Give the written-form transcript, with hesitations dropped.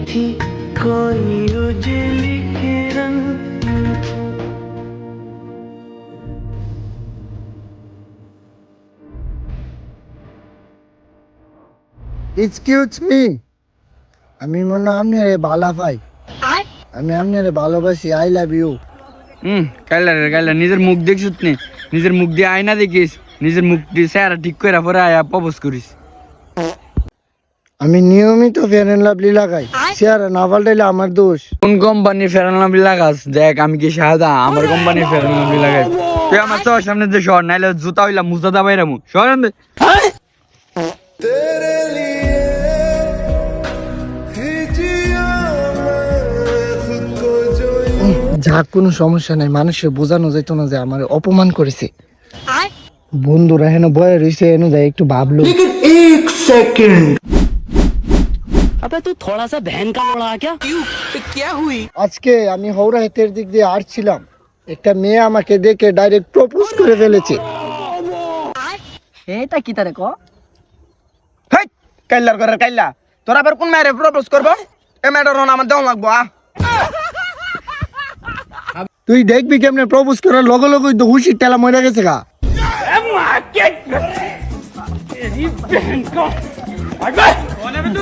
चिट्ठी कोई उजली किरण। এক্সকিউজ মি, আমি মনে হয় আপনারে ভালো পাই, আমি আপনারে ভালোবাসি, আই লাভ ইউ। কাইলা নিজের মুখ দেখছিস নি? নিজের মুখ দিয়ে আয়না দেখিস, নিজের মুখ দিয়ে চেহারা ঠিক করে পরে আয়া প্রপোজ করিস। আমি নিয়মিত ফেয়ার অ্যান্ড লাভলি লাগাই, চেহারা না পাল্টাইলে আমার দোষ। কোন কোম্পানির ফেরান লাভলি লাগাস? দেখ আমি কি শাহাদা, আমার কোম্পানির ফেরান লাভলি লাগাই। তুই আমার চর সামনে যে শহর, নাইলে জুতা হইলাম মুজা দা বাইরামু শহর। যাক, কোনো সমস্যা নাই, মানুষের বোঝানো যেত না যে আমার অপমান করেছে। বন্ধুরা হেন বয়ে রয়েছে, এনে যায় একটু ভাবলো। अबे तू थोड़ा सा बहन का लोड़ा क्या? क्या हुई? আজকে আমি হাওড়া হেতের দিক দিয়ে আসছিলাম, একটা মেয়ে আমাকে দেখে ডাইরেক্ট প্রপোজ করে ফেলেছে। এটা কি তারে কো? হেই কাইলার ঘরের কাইলা, তোরা আবার কোন মায়ের প্রপোজ করবো? এ ম্যাডার আমার দেওয়া লাগবো। তুই দেখবি কেমনে প্রপোজ করার লগে লগেই তো হুশির টেলা মরে গেছে গা।